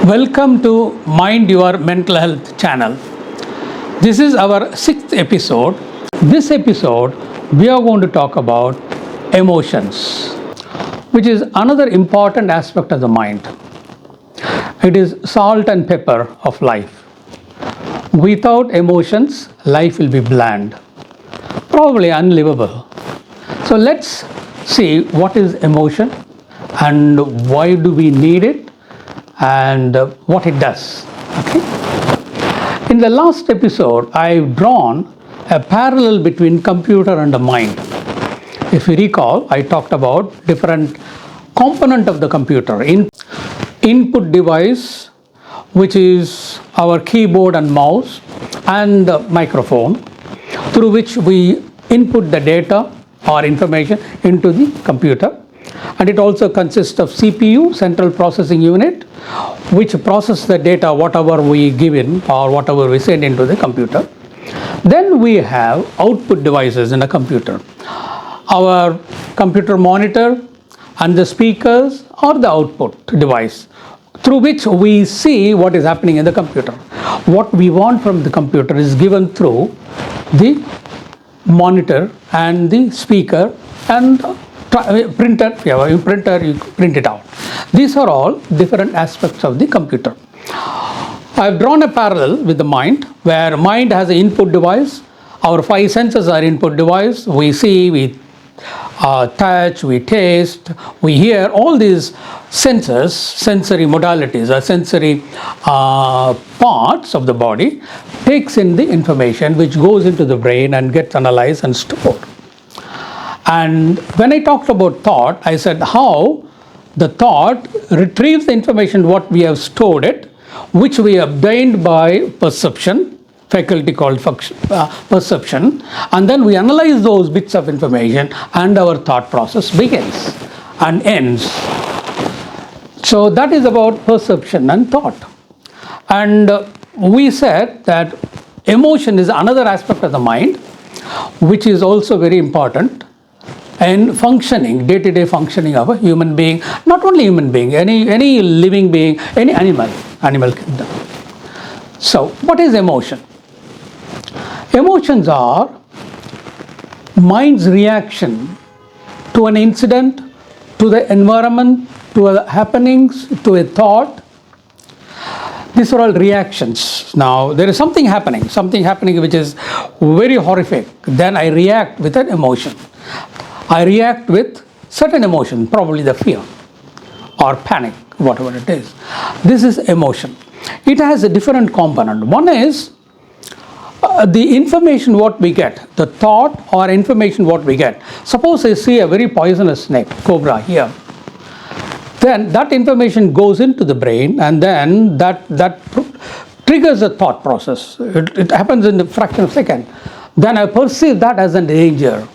Welcome to Mind Your Mental Health channel. This is our 6th episode. This episode we are going to talk about emotions, which is another important aspect of the mind. It is salt and pepper of life. Without emotions, life will be bland, probably unlivable. So let's see what is emotion and why do we need it and what it does. Okay? In the last episode, I've drawn a parallel between computer and the mind. If you recall, I talked about different component of the computer. Input device, which is our keyboard and mouse and the microphone, through which we input the data or information into the computer. And it also consists of CPU, central processing unit, which processes the data, whatever we give in or whatever we send into the computer. Then we have output devices in a computer. Our computer monitor and the speakers are the output device through which we see what is happening in the computer. What we want from the computer is given through the monitor and the speaker and printer. If you have a printer, you print it out. These are all different aspects of the computer. I've drawn a parallel with the mind, where mind has an input device. Our 5 senses are input device. We see, we touch, we taste, we hear. All these senses, sensory modalities or sensory parts of the body takes in the information which goes into the brain and gets analyzed and stored. And when I talked about thought, I said how the thought retrieves the information what we have stored it, which we obtained by perception, faculty called perception, and then we analyze those bits of information and our thought process begins and ends. So that is about perception and thought. And we said that emotion is another aspect of the mind, which is also very important in functioning, day-to-day functioning of a human being, not only human being, any living being, any animal kingdom. So what is emotion? Emotions are mind's reaction to an incident, to the environment, to happenings, to a thought. These are all reactions. Now, there is something happening which is very horrific. Then I react with an emotion. I react with certain emotion, probably the fear or panic, whatever it is. This is emotion. It has a different component. One is the information what we get, the thought or information what we get. Suppose I see a very poisonous snake, cobra here. Then that information goes into the brain and then that triggers a thought process. It happens in a fraction of a second. Then I perceive that as a danger.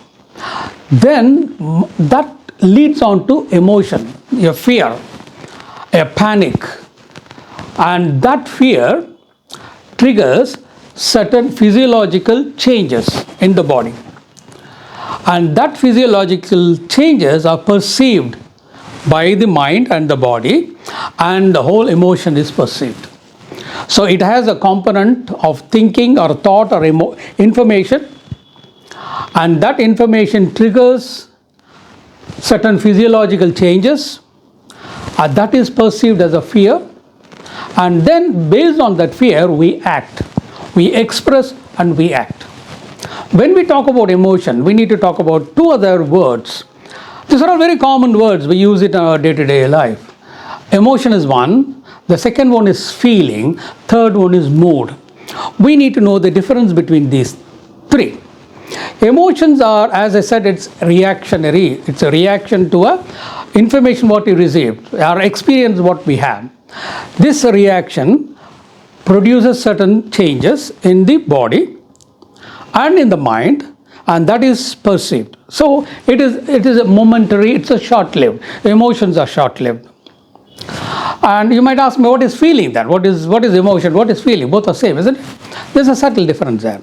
Then that leads on to emotion, a fear, a panic. And that fear triggers certain physiological changes in the body. And that physiological changes are perceived by the mind and the body, and the whole emotion is perceived. So it has a component of thinking or thought or information, and that information triggers certain physiological changes, and that is perceived as a fear. And then based on that fear, we act. We express and we act. When we talk about emotion, we need to talk about 2 other words. These are all very common words. We use it in our day-to-day life. Emotion is one. The second one is feeling. Third one is mood. We need to know the difference between these 3. Emotions are, as I said, it's reactionary. It's a reaction to a information what we received, our experience what we have. This reaction produces certain changes in the body and in the mind, and that is perceived. So it is a momentary, it's a short-lived. Emotions are short-lived. And you might ask me, what is feeling then? What is emotion? What is feeling? Both are same, isn't it? There's a subtle difference there.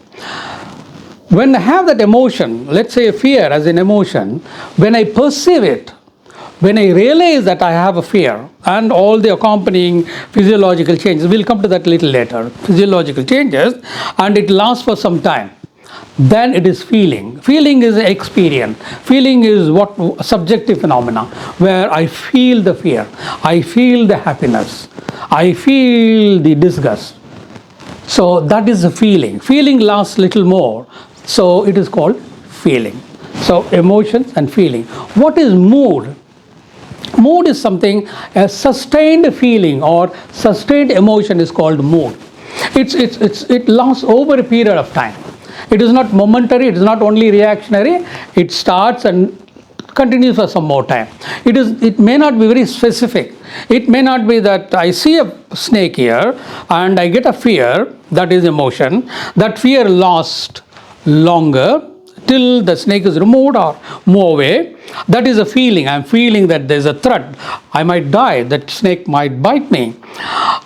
When I have that emotion, let's say fear as an emotion, when I perceive it, When I realize that I have a fear and all the accompanying physiological changes, we'll come to that a little later, physiological changes, and it lasts for some time, then it is feeling. Feeling is experience. Feeling is what subjective phenomena, where I feel the fear, I feel the happiness, I feel the disgust. So that is the feeling. Feeling lasts little more. So it is called feeling. So emotions and feeling. What is mood? Mood is something, a sustained feeling or sustained emotion is called mood. It lasts over a period of time. It is not momentary, it is not only reactionary, it starts and continues for some more time. It may not be very specific. It may not be that I see a snake here and I get a fear, that is emotion. That fear lasts longer till the snake is removed or move away. That is a feeling. I am feeling that there is a threat. I might die. That snake might bite me.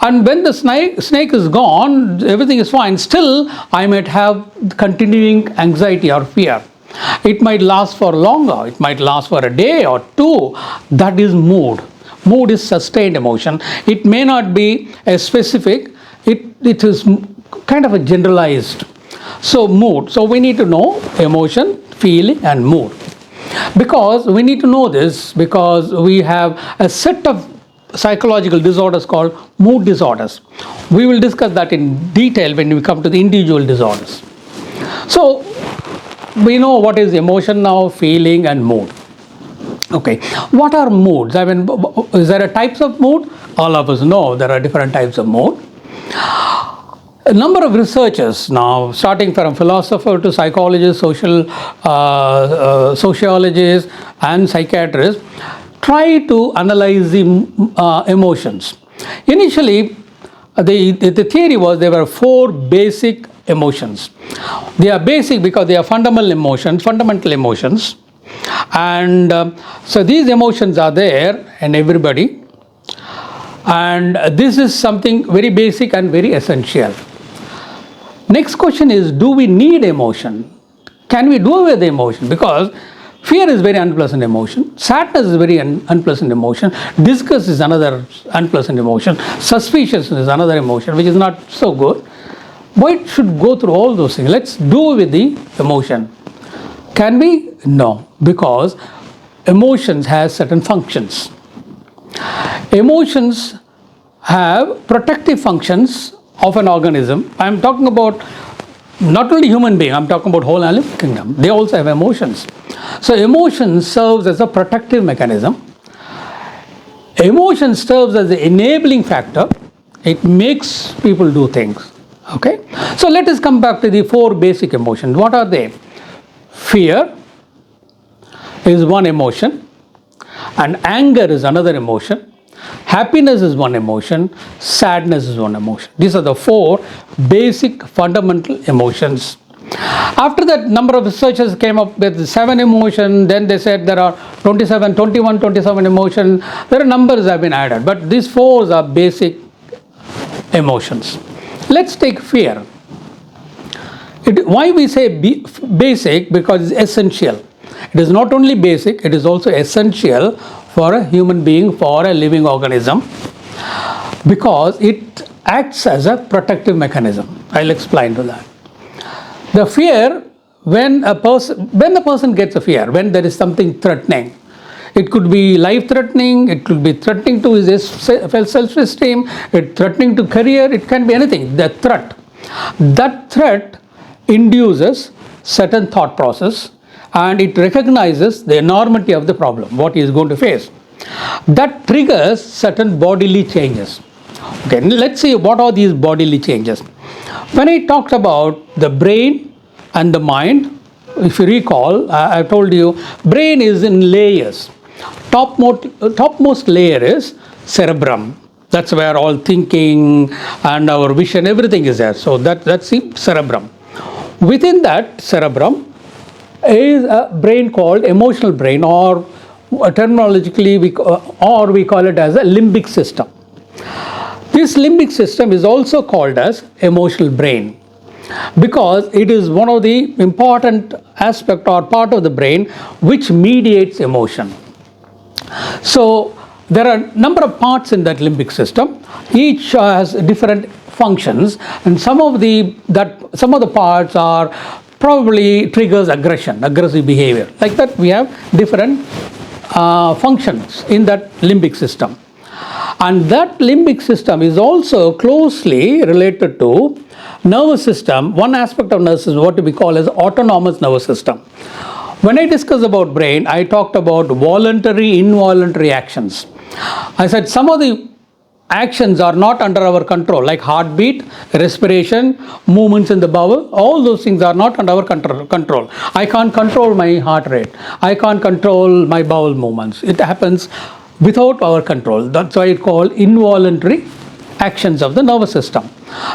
And when the snake is gone, everything is fine. Still, I might have continuing anxiety or fear. It might last for longer. It might last for a day or two. That is mood. Mood is sustained emotion. It may not be a specific. It is kind of a generalized. So mood. So we need to know emotion, feeling and mood. Because we need to know this because we have a set of psychological disorders called mood disorders. We will discuss that in detail when we come to the individual disorders. So we know what is emotion now, feeling and mood. Okay, what are moods? I mean, is there a types of mood? All of us know there are different types of mood. A number of researchers now, starting from philosopher to psychologists, sociologists and psychiatrists, try to analyze the emotions. Initially, the theory was there were 4 basic emotions. They are basic because they are fundamental emotions. And so these emotions are there in everybody. And this is something very basic and very essential. Next question is, do we need emotion? Can we do away with the emotion? Because fear is very unpleasant emotion. Sadness is very unpleasant emotion. Disgust is another unpleasant emotion. Suspicion is another emotion which is not so good. Why should go through all those things? Let's do with the emotion. Can we? No. Because emotions have certain functions. Emotions have protective functions of an organism. I am talking about not only human being, I am talking about whole animal kingdom. They also have emotions. So emotion serves as a protective mechanism. Emotion serves as an enabling factor. It makes people do things. Okay. So let us come back to the 4 basic emotions. What are they? Fear is one emotion, and anger is another emotion. Happiness is one emotion, sadness is one emotion. These are the 4 basic fundamental emotions. After that, number of researchers came up with 7 emotions. Then they said there are 27 emotions. There are numbers have been added, but these 4 are basic emotions. Let's take fear. Why we say basic? Because it's essential. It is not only basic, it is also essential for a human being, for a living organism, because it acts as a protective mechanism. I'll explain to that. The fear, when the person gets a fear, when there is something threatening, it could be life-threatening, it could be threatening to his self-esteem, it threatening to career, it can be anything. The threat. That threat induces certain thought process, and it recognizes the enormity of the problem, what he is going to face. That triggers certain bodily changes. Okay, let's see what are these bodily changes. When I talked about the brain and the mind, if you recall, I told you, brain is in layers. Topmost layer is cerebrum. That's where all thinking and our vision, everything is there. So that's the cerebrum. Within that cerebrum is a brain called emotional brain, or terminologically we call it as a limbic system. This limbic system is also called as emotional brain because it is one of the important aspect or part of the brain which mediates emotion. So there are a number of parts in that limbic system. Each has different functions, and some of the parts are probably triggers aggressive behavior. Like that, we have different functions in that limbic system. And that limbic system is also closely related to nervous system. One aspect of nervous system is what we call as autonomous nervous system. When I discussed about brain, I talked about voluntary, involuntary actions. I said some of the actions are not under our control, like heartbeat, respiration, movements in the bowel. All those things are not under our control. I can't control my heart rate. I can't control my bowel movements. It happens without our control. That's why it's called involuntary actions of the nervous system.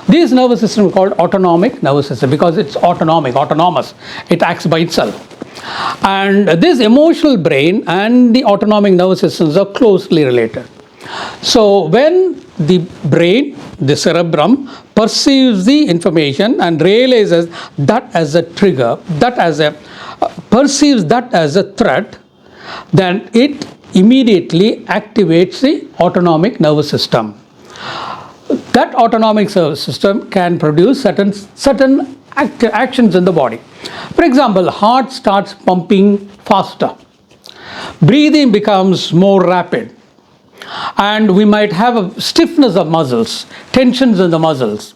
This nervous system is called autonomic nervous system because it's autonomous. It acts by itself. And this emotional brain and the autonomic nervous systems are closely related. So when the brain, the cerebrum, perceives the information and realizes that as a trigger, perceives that as a threat, then it immediately activates the autonomic nervous system. That autonomic nervous system can produce certain actions in the body. For example, heart starts pumping faster. Breathing becomes more rapid. And we might have a stiffness of muscles, tensions in the muscles.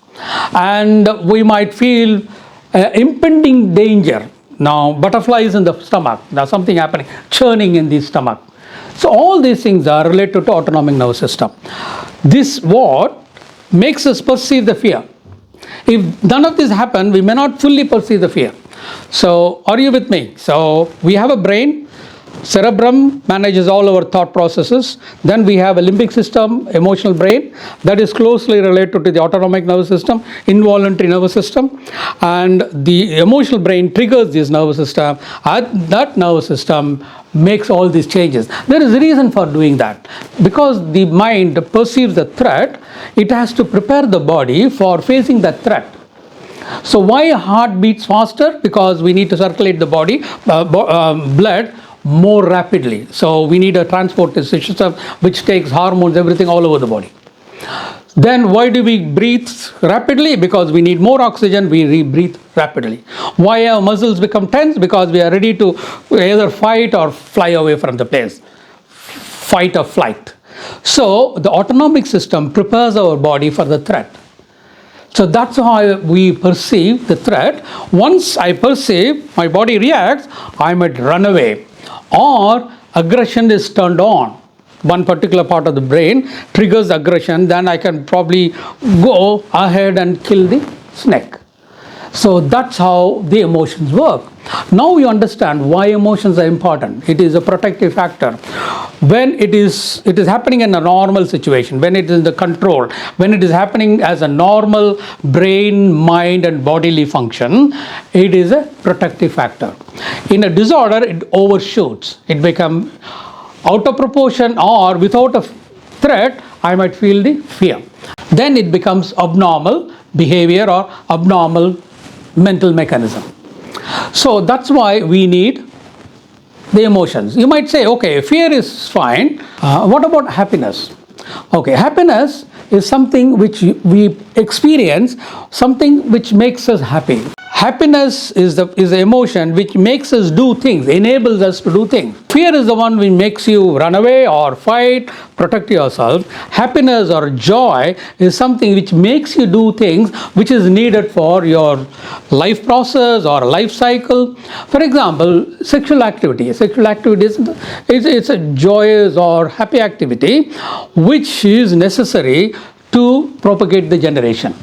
And we might feel impending danger. Now, butterflies in the stomach. There's something happening, churning in the stomach. So all these things are related to autonomic nervous system. This what makes us perceive the fear. If none of this happen, we may not fully perceive the fear. So are you with me? So we have a brain. Cerebrum manages all our thought processes. Then we have a limbic system, emotional brain, that is closely related to the autonomic nervous system, involuntary nervous system, and the emotional brain triggers this nervous system. And that nervous system makes all these changes. There is a reason for doing that. Because the mind perceives the threat, it has to prepare the body for facing that threat. So why heart beats faster? Because we need to circulate the body, blood more rapidly. So we need a transport system which takes hormones, everything all over the body. Then why do we breathe rapidly? Because we need more oxygen, we breathe rapidly. Why our muscles become tense? Because we are ready to either fight or fly away from the place. Fight or flight. So the autonomic system prepares our body for the threat. So that's how we perceive the threat. Once I perceive, my body reacts, I might run away. Or aggression is turned on. One particular part of the brain triggers aggression, then I can probably go ahead and kill the snake. So that's how the emotions work. Now you understand why emotions are important. It is a protective factor. When it is happening in a normal situation, when it is in the control, when it is happening as a normal brain, mind and bodily function, it is a protective factor. In a disorder, it overshoots. It becomes out of proportion, or without a threat, I might feel the fear. Then it becomes abnormal behavior or abnormal mental mechanism. So that's why we need the emotions. You might say, okay, fear is fine. What about happiness? Okay, happiness is something which we experience, something which makes us happy. Happiness is the emotion which makes us do things, enables us to do things. Fear is the one which makes you run away or fight, protect yourself. Happiness or joy is something which makes you do things which is needed for your life process or life cycle. For example, sexual activity. Sexual activity is a joyous or happy activity which is necessary to propagate the generation.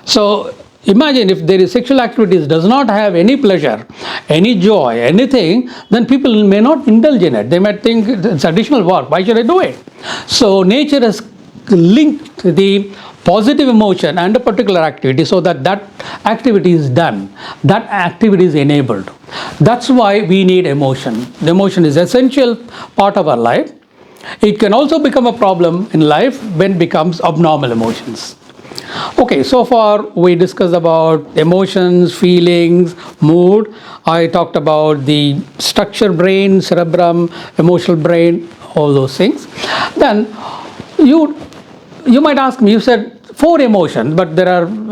So imagine if there is sexual activities does not have any pleasure, any joy, anything, then people may not indulge in it. They might think it's additional work. Why should I do it? So nature has linked the positive emotion and a particular activity so that that activity is done. That activity is enabled. That's why we need emotion. The emotion is an essential part of our life. It can also become a problem in life when it becomes abnormal emotions. Okay, so far we discussed about emotions, feelings, mood. I talked about the structure brain, cerebrum, emotional brain, all those things. Then you might ask me, you said 4 emotions, but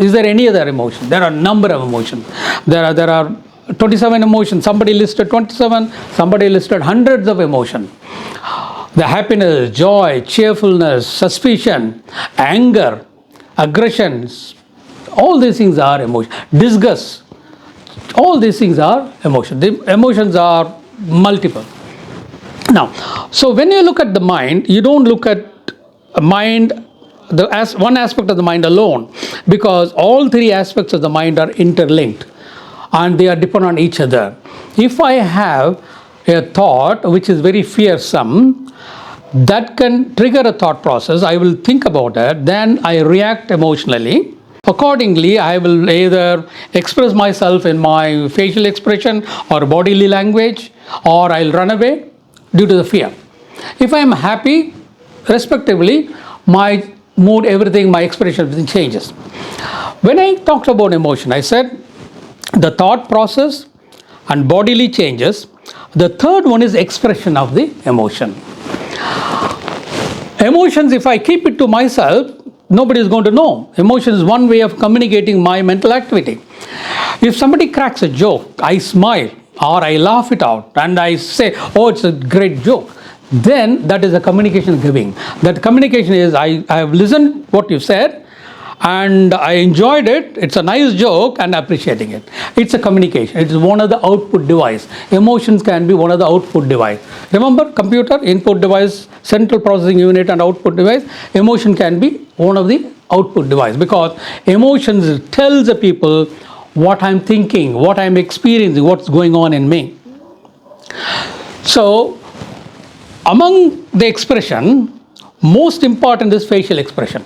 is there any other emotion? There are a number of emotions. There are 27 emotions. Somebody listed 27, somebody listed hundreds of emotions. The happiness, joy, cheerfulness, suspicion, anger, aggressions, all these things are emotions. Disgust, all these things are emotions. The emotions are multiple. Now, so when you look at the mind, you don't look at mind as one aspect of the mind alone, because all 3 aspects of the mind are interlinked and they are dependent on each other. If I have a thought which is very fearsome, that can trigger a thought process. I will think about it, then I react emotionally. Accordingly, I will either express myself in my facial expression or bodily language, or I'll run away due to the fear. If I am happy, respectively, my mood, everything, my expression, everything changes. When I talked about emotion, I said the thought process and bodily changes. The third one is expression of the emotion. Emotions, if I keep it to myself, nobody is going to know. Emotion is one way of communicating my mental activity. If somebody cracks a joke, I smile or I laugh it out and I say, oh, it's a great joke, then that is a communication giving. That communication is, I have listened what you said and I enjoyed it. It's a nice joke and appreciating it. It's a communication. It is one of the output device. Emotions can be one of the output device. Remember, computer, input device, central processing unit and output device. Emotion can be one of the output device, because emotions tells the people what I'm thinking, what I'm experiencing, what's going on in me. So, among the expression, most important is facial expression.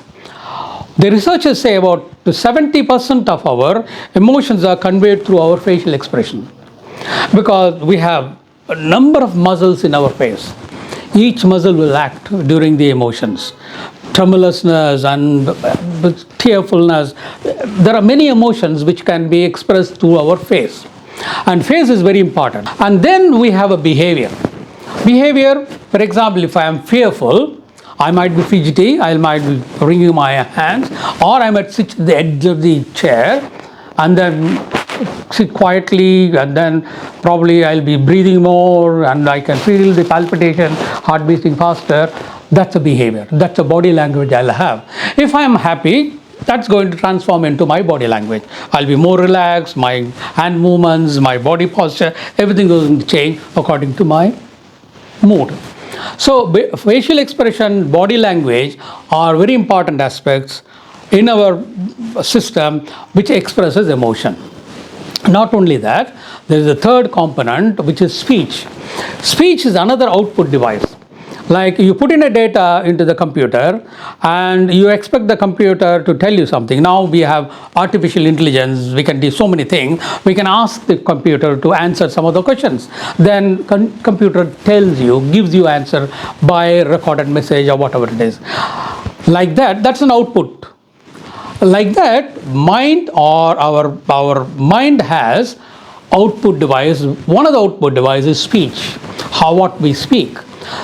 The researchers say about 70% of our emotions are conveyed through our facial expression, because we have a number of muscles in our face. Each muscle will act during the emotions. Tremulousness and tearfulness. There are many emotions which can be expressed through our face. And face is very important. And then we have a behavior. Behavior, for example, if I am fearful, I might be fidgety, I might be wringing my hands, or I might sit at the edge of the chair and then sit quietly, and then probably I'll be breathing more and I can feel the palpitation, heart beating faster. That's a behavior. That's a body language I'll have. If I am happy, that's going to transform into my body language. I'll be more relaxed, my hand movements, my body posture, everything is going to change according to my mood. So facial expression, body language are very important aspects in our system which expresses emotion. Not only that, there is a third component which is speech. Speech is another output device. Like you put in a data into the computer and you expect the computer to tell you something. Now we have artificial intelligence, we can do so many things. We can ask the computer to answer some of the questions. Then computer tells you, gives you answer by recorded message or whatever it is. Like that, that's an output. Like that, mind or our mind has output device. One of the output devices is speech, what we speak.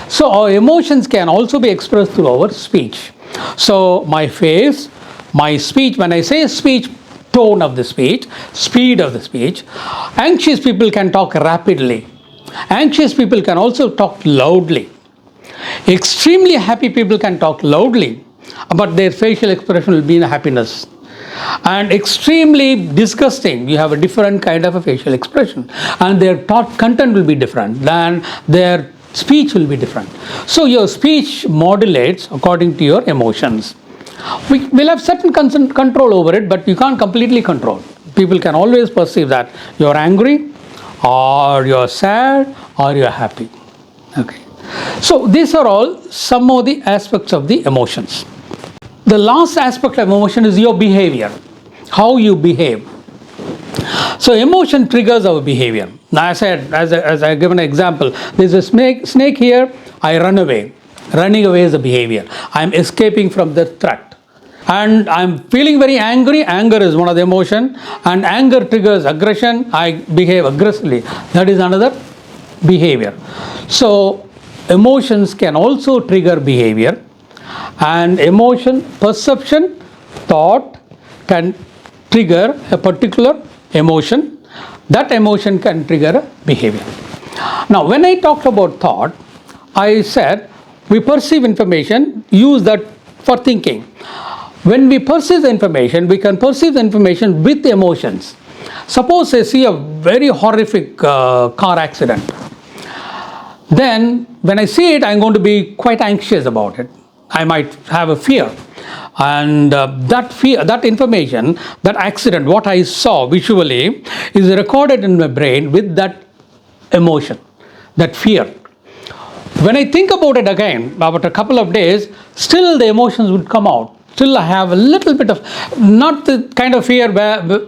So our emotions can also be expressed through our speech. So my face, my speech, when I say speech, tone of the speech, speed of the speech. Anxious people can talk rapidly. Anxious people can also talk loudly. Extremely happy people can talk loudly, but their facial expression will be in happiness. And extremely disgusting, you have a different kind of a facial expression, and their thought content will be different, than their speech will be different. So your speech modulates according to your emotions. We will have certain control over it, but you can't completely control. People can always perceive that you're angry, or you're sad, or you're happy. Okay. So these are all some of the aspects of the emotions. The last aspect of emotion is your behavior, how you behave. So emotion triggers our behavior. Now I said, as I given an example, there's a snake here, I run away. Running away is a behavior. I'm escaping from the threat. And I'm feeling very angry. Anger is one of the emotion. And anger triggers aggression. I behave aggressively. That is another behavior. So emotions can also trigger behavior, and emotion, perception, thought can trigger a particular emotion. That emotion can trigger a behavior. Now, when I talked about thought, I said we perceive information, use that for thinking. When we perceive the information, we can perceive the information with emotions. Suppose I see a very horrific car accident. Then when I see it, I'm going to be quite anxious about it. I might have a fear. And that fear, that information, that accident, what I saw visually is recorded in my brain with that emotion, that fear. When I think about it again, after a couple of days, still the emotions would come out. Still I have a little bit of, not the kind of fear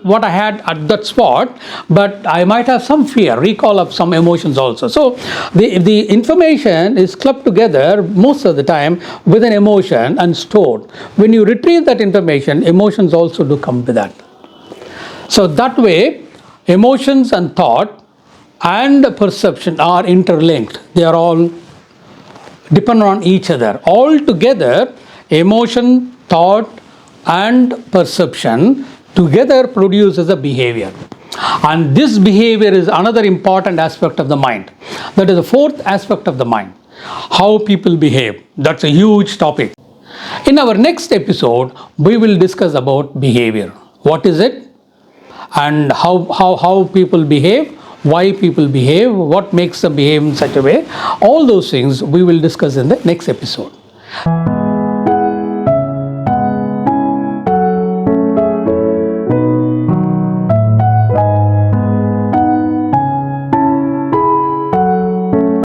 what I had at that spot, but I might have some fear, recall of some emotions also. So the information is clubbed together most of the time with an emotion and stored. When you retrieve that information, emotions also do come with that. So that way, emotions and thought and perception are interlinked. They are all depend on each other. All together, emotion, thought and perception together produces a behavior. And this behavior is another important aspect of the mind. That is the fourth aspect of the mind. How people behave. That's a huge topic. In our next episode, we will discuss about behavior. What is it? And how people behave, why people behave, what makes them behave in such a way. All those things we will discuss in the next episode.